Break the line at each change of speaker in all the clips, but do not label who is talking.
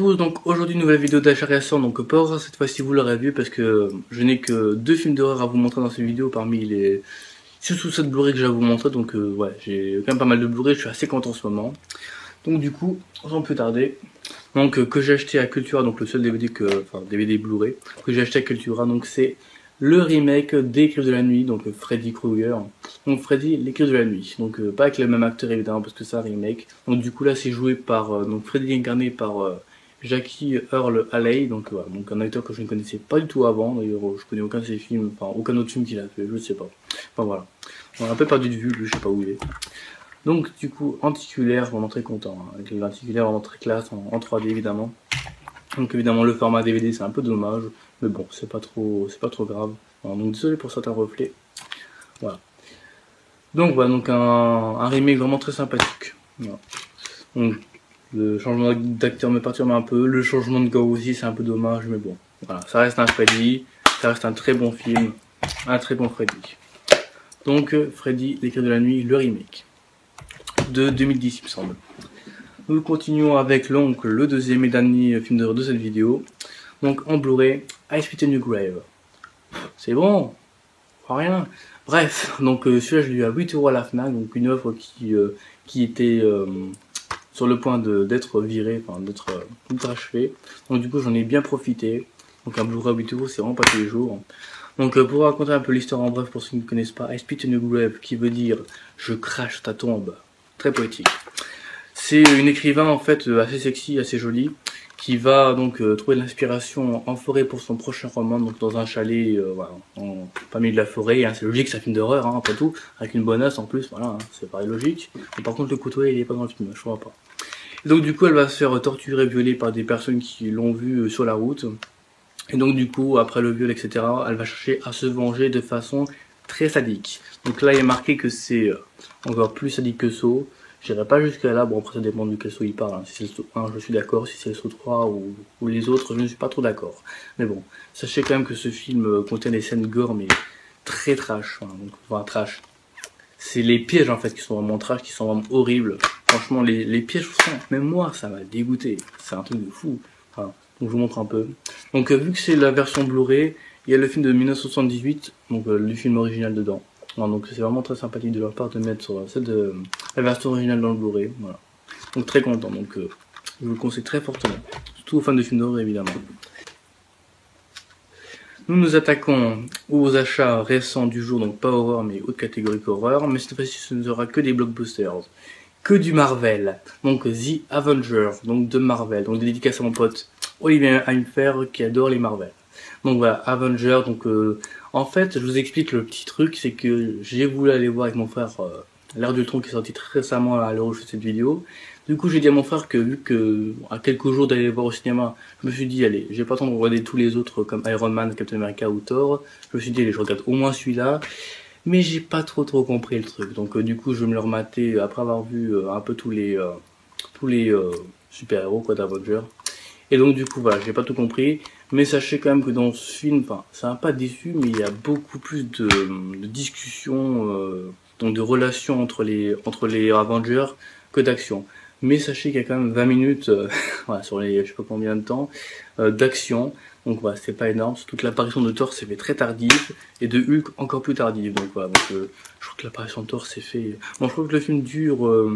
tous, donc aujourd'hui nouvelle vidéo d'achat récent, donc pas horreur cette fois-ci vous l'aurez vu parce que je n'ai que 2 films d'horreur à vous montrer dans cette vidéo parmi les 6 ou 7 Blu-ray que j'ai à vous montrer, donc ouais, j'ai quand même pas mal de Blu-ray, je suis assez content en ce moment. Donc du coup, sans plus tarder, donc que j'ai acheté à Cultura, donc le seul DVD enfin DVD Blu-ray que j'ai acheté à Cultura, donc c'est le remake des Cryptes de la Nuit, donc Freddy Krueger, donc Freddy les Cryptes de la Nuit, donc pas avec le même acteur évidemment parce que c'est un remake, donc du coup là c'est joué par, donc Freddy incarné par Jackie Earle Haley, donc voilà, donc un acteur que je ne connaissais pas du tout avant, d'ailleurs je connais aucun de ses films, enfin aucun autre film qu'il a fait, je sais pas, enfin voilà, on a un peu perdu de vue, je sais pas où il est. Donc du coup, anticulaire, vraiment très content, hein, avec l'anticulaire vraiment très classe, en 3D évidemment. Donc évidemment le format DVD c'est un peu dommage, mais bon c'est pas trop grave. Alors, donc désolé pour certains reflets. Voilà. Donc voilà, donc un remake vraiment très sympathique. Voilà. Donc le changement d'acteur me perturbe un peu, le changement de gars aussi c'est un peu dommage, mais bon. Voilà, ça reste un Freddy, ça reste un très bon film, un très bon Freddy. Donc Freddy, les Cryptes de la Nuit, le remake. De 2010 il me semble. Nous continuons avec donc le deuxième et dernier film d'horreur de cette vidéo. Donc en Blu-ray, I Spit a New Grave. C'est bon, rien. Bref, donc celui-là je l'ai eu à 8€ à la Fnac, donc une offre qui était sur le point d'être virée, enfin d'être achevée. Donc du coup j'en ai bien profité. Donc un Blu-ray à 8€ c'est vraiment pas tous les jours. Donc pour raconter un peu l'histoire en bref pour ceux qui ne connaissent pas, I Spit a New Grave qui veut dire je crache ta tombe. Très poétique. C'est une écrivain en fait assez sexy, assez jolie, qui va donc trouver de l'inspiration en forêt pour son prochain roman, donc dans un chalet voilà, pas milieu de la forêt, hein, c'est logique, c'est un film d'horreur, hein, après tout, avec une bonasse en plus, voilà, hein, c'est pareil logique. Mais par contre le couteau il est pas dans le film, je crois pas. Et donc du coup elle va se faire torturer, violer par des personnes qui l'ont vue sur la route, et donc du coup après le viol etc, elle va chercher à se venger de façon très sadique. Donc là il est marqué que c'est encore plus sadique que Saw. J'irai pas jusqu'à là, bon après ça dépend de quel saut il parle, hein. Si c'est le saut 1 je suis d'accord, si c'est le saut 3 ou les autres je ne suis pas trop d'accord. Mais bon, sachez quand même que ce film contient des scènes gore mais très trash, hein. Donc, enfin trash. C'est les pièges en fait qui sont vraiment trash, qui sont vraiment horribles. Franchement les pièges, même moi ça m'a dégoûté, c'est un truc de fou. Enfin, donc je vous montre un peu. Donc vu que c'est la version Blu-ray, il y a le film de 1978, donc le film original dedans. Non, donc c'est vraiment très sympathique de leur part de mettre celle de la version originale dans le Blu-ray, voilà. Donc très content, donc je vous le conseille très fortement, surtout aux fans de films d'horreur évidemment. Nous nous attaquons aux achats récents du jour, donc pas horreur mais haute catégorie horreur, mais cette fois-ci ce ne sera que des blockbusters, que du Marvel, donc The Avengers, donc de Marvel, donc dédicace à mon pote Olivier Heimfer qui adore les Marvel. Donc voilà, Avengers, donc en fait, je vous explique le petit truc, c'est que j'ai voulu aller voir avec mon frère l'Ère d'Ultron qui est sorti très récemment à l'heure où je fais cette vidéo. Du coup, j'ai dit à mon frère que vu que à quelques jours d'aller voir au cinéma, je me suis dit allez, j'ai pas le temps de regarder tous les autres comme Iron Man, Captain America ou Thor. Je me suis dit allez, je regarde au moins celui-là. Mais j'ai pas trop compris le truc. Donc du coup, je vais me le remater après avoir vu un peu tous les super-héros quoi d'Avengers. Et donc du coup voilà, j'ai pas tout compris, mais sachez quand même que dans ce film, enfin ça m'a pas déçu, mais il y a beaucoup plus de discussions, donc de relations entre les Avengers que d'action. Mais sachez qu'il y a quand même 20 minutes, voilà, sur les je sais pas combien de temps, d'action, donc voilà, c'est pas énorme, surtout que l'apparition de Thor s'est fait très tardive, et de Hulk encore plus tardive, donc voilà, donc, je crois que l'apparition de Thor s'est fait... Bon je crois que le film dure...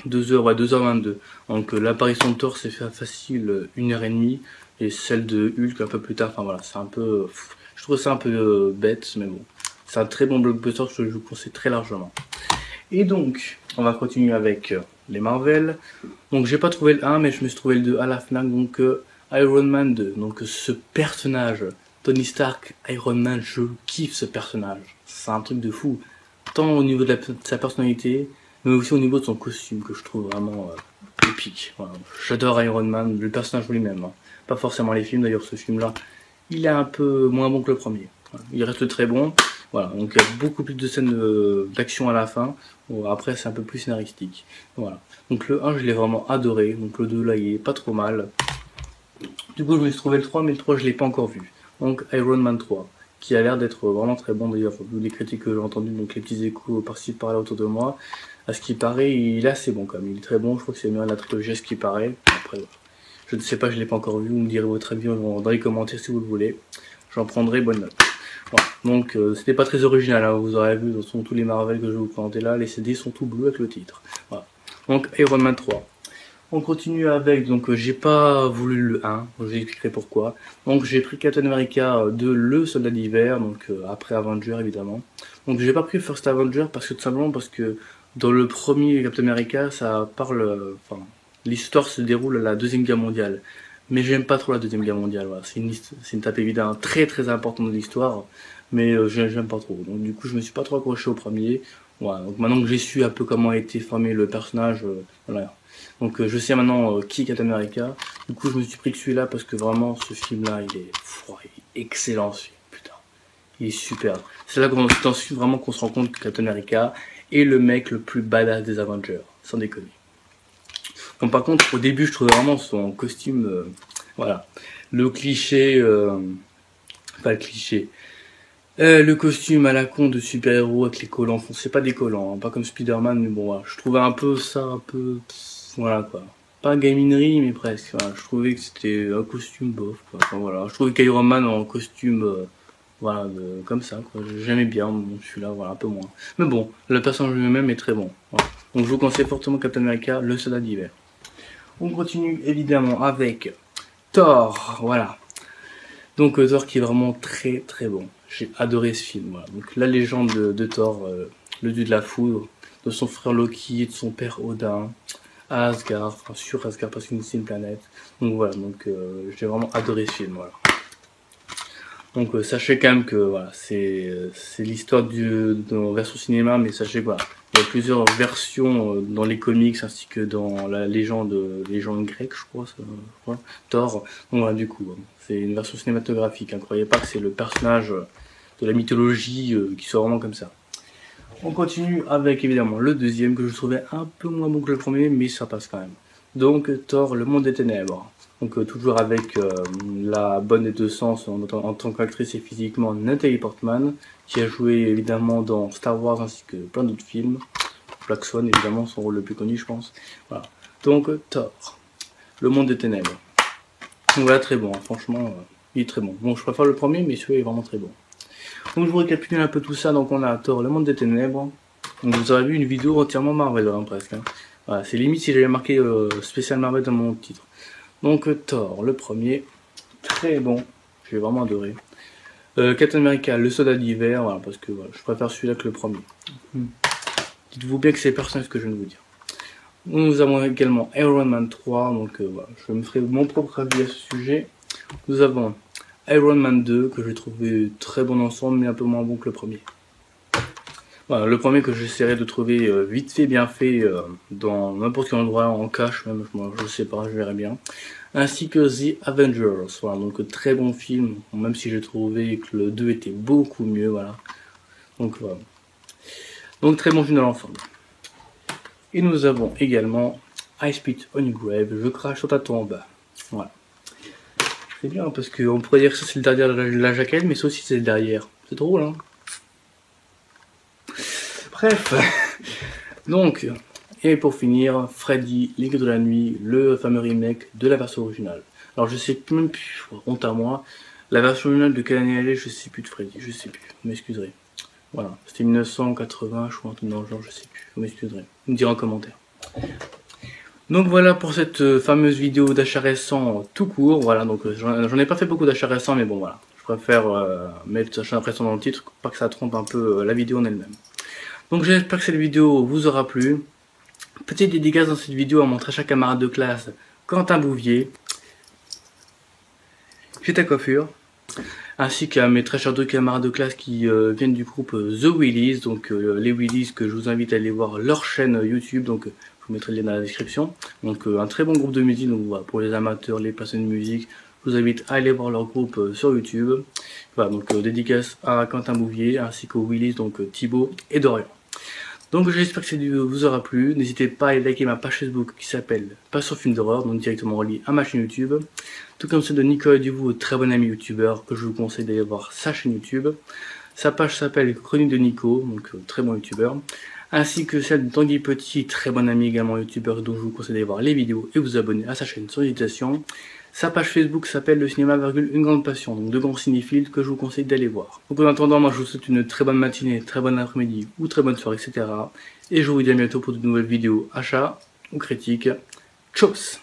2h, ouais, 2h22. Donc l'apparition de Thor s'est fait facile 1h30 et celle de Hulk un peu plus tard. Enfin voilà, c'est un peu... je trouve ça un peu bête, mais bon. C'est un très bon blockbuster que je vous conseille très largement. Et donc, on va continuer avec les Marvel. Donc j'ai pas trouvé le 1, mais je me suis trouvé le 2 à la Fnac. Donc Iron Man 2. Donc ce personnage, Tony Stark, Iron Man, je kiffe ce personnage. C'est un truc de fou. Tant au niveau de sa personnalité, mais aussi au niveau de son costume que je trouve vraiment épique. Voilà. J'adore Iron Man, le personnage lui-même, hein. Pas forcément les films, d'ailleurs ce film-là, il est un peu moins bon que le premier. Voilà. Il reste très bon, voilà. Donc il y a beaucoup plus de scènes d'action à la fin, bon, après c'est un peu plus scénaristique. Voilà. Donc le 1 je l'ai vraiment adoré, donc le 2 là il est pas trop mal. Du coup je me suis trouvé le 3, mais le 3 je l'ai pas encore vu. Donc Iron Man 3. Qui a l'air d'être vraiment très bon d'ailleurs, vu les critiques que j'ai entendues, donc les petits échos par-ci par-là autour de moi. À ce qui paraît, il est assez bon quand même, il est très bon, je crois que c'est mieux la trilogie à ce qui paraît. Après, Je ne sais pas, je l'ai pas encore vu, vous me direz votre avis dans les commentaires si vous le voulez. J'en prendrai bonne note. Voilà. Donc c'était pas très original, hein. Vous aurez vu, dans tous les Marvel que je vais vous présenter là, les CD sont tout bleus avec le titre. Voilà. Donc Iron Man 3. On continue avec, donc j'ai pas voulu le 1, je vous expliquerai pourquoi. Donc j'ai pris Captain America de Le Soldat d'Hiver, donc après Avenger évidemment. Donc j'ai pas pris First Avenger parce que tout simplement parce que dans le premier Captain America, ça parle, enfin, l'histoire se déroule à la Deuxième Guerre mondiale. Mais j'aime pas trop la Deuxième Guerre mondiale, voilà. C'est une tape évidemment très importante de l'histoire, mais j'aime pas trop. Donc du coup je me suis pas trop accroché au premier. Voilà, donc maintenant que j'ai su un peu comment a été formé le personnage, voilà. Donc je sais maintenant qui est Captain America. Du coup je me suis pris que celui-là parce que vraiment ce film-là il est excellent ce film, putain. Il est super. C'est là qu'on vraiment qu'on se rend compte que Captain America est le mec le plus badass des Avengers, sans déconner. Donc par contre au début je trouvais vraiment son costume, voilà, le cliché, pas le cliché. Le costume à la con de super-héros avec les collants, enfin, c'est pas des collants, hein, pas comme Spider-Man, mais bon, voilà. Je trouvais un peu ça, un peu, voilà quoi. Pas gaminerie, mais presque, voilà. Je trouvais que c'était un costume bof, quoi. Enfin, voilà. Je trouvais qu'Iron Man en costume, voilà, comme ça, quoi. J'aimais bien, bon, celui-là, voilà, un peu moins. Mais bon, le personnage lui-même est très bon. Voilà. Donc je vous conseille fortement Captain America, le Soldat d'Hiver. On continue évidemment avec Thor, voilà. Donc Thor qui est vraiment très bon. J'ai adoré ce film. Voilà. Donc la légende de Thor, le dieu de la foudre, de son frère Loki et de son père Odin, à Asgard, enfin sur Asgard parce que c'est une planète. Donc voilà, donc j'ai vraiment adoré ce film. Voilà. Donc sachez quand même que voilà, c'est l'histoire en version cinéma, mais sachez quoi. Il y a plusieurs versions dans les comics ainsi que dans la légende grecque, je crois, Thor. Donc voilà, du coup, c'est une version cinématographique. Hein. Croyez pas que c'est le personnage de la mythologie qui soit vraiment comme ça. On continue avec évidemment le deuxième que je trouvais un peu moins bon que le premier, mais ça passe quand même. Donc Thor, le monde des ténèbres. Donc toujours avec la bonne des deux sens en tant qu'actrice et physiquement Natalie Portman, qui a joué évidemment dans Star Wars ainsi que plein d'autres films. Black Swan évidemment, son rôle le plus connu je pense. Voilà. Donc Thor, le monde des ténèbres. Donc voilà, très bon, hein. Franchement, il est très bon. Bon, je préfère le premier, mais celui-là est vraiment très bon. Donc je vous récapitule un peu tout ça, donc on a Thor, le monde des ténèbres. Donc vous aurez vu une vidéo entièrement Marvel, hein, presque. Hein. Voilà, c'est limite si j'avais marqué spécial Marvel dans mon titre. Donc Thor, le premier, très bon, j'ai vraiment adoré. Captain America, le soldat d'hiver, voilà, parce que voilà, je préfère celui-là que le premier. Dites-vous bien que c'est personnel ce que je viens de vous dire. Nous avons également Iron Man 3, donc voilà, je me ferai mon propre avis à ce sujet. Nous avons Iron Man 2, que j'ai trouvé très bon ensemble, mais un peu moins bon que le premier. Voilà, le premier que j'essaierai de trouver vite fait, bien fait, dans n'importe quel endroit, en cache même, je sais pas, je verrai bien. Ainsi que The Avengers, voilà, donc très bon film, même si j'ai trouvé que le 2 était beaucoup mieux, voilà. Donc voilà. Donc très bon film dans l'ensemble. Et nous avons également I Spit on Your Grave, je crache sur ta tombe. Voilà. C'est bien, parce qu'on pourrait dire que ça c'est le derrière la jaquette, mais ça aussi c'est le derrière. C'est drôle, hein. Bref, donc, et pour finir, Freddy, Ligue de la Nuit, le fameux remake de la version originale. Alors je sais même plus, honte à moi, la version originale de quelle année elle est, je sais plus de Freddy, je sais plus, vous m'excuserez. Voilà, c'était 1980, je crois, un truc dans le genre, je sais plus, vous m'excuserez, vous me direz en commentaire. Donc voilà pour cette fameuse vidéo d'achat récent tout court, voilà, donc j'en ai pas fait beaucoup d'achats récents, mais bon voilà, je préfère mettre achat récent dans le titre, pour pas que ça trompe un peu la vidéo en elle-même. Donc j'espère que cette vidéo vous aura plu. Petite dédicace dans cette vidéo à mon très cher camarade de classe, Quentin Bouvier. J'ai ta coiffure. Ainsi qu'à mes très chers deux camarades de classe qui viennent du groupe The Willies. Donc les Willies que je vous invite à aller voir leur chaîne YouTube. Donc je vous mettrai le lien dans la description. Donc un très bon groupe de musique. Donc voilà, pour les amateurs, les passionnés de musique. Je vous invite à aller voir leur groupe sur YouTube. Voilà, donc dédicace à Quentin Bouvier ainsi qu'aux Willies, donc Thibaut et Dorian. Donc j'espère que cette vidéo vous aura plu. N'hésitez pas à liker ma page Facebook qui s'appelle Passion Film d'horreur, donc directement relié à ma chaîne YouTube. Tout comme celle de Nicolas Duvaux, très bon ami youtubeur, que je vous conseille d'aller voir sa chaîne YouTube. Sa page s'appelle Chronique de Nico, donc très bon youtubeur. Ainsi que celle de Tanguy Petit, très bon ami également youtubeur, dont je vous conseille d'aller voir les vidéos et vous abonner à sa chaîne sans hésitation. Sa page Facebook s'appelle Le Cinéma, une grande passion, donc de grands cinéphiles que je vous conseille d'aller voir. Donc en attendant, moi je vous souhaite une très bonne matinée, très bonne après-midi ou très bonne soirée, etc. Et je vous dis à bientôt pour de nouvelles vidéos, achats ou critiques. Tchuss!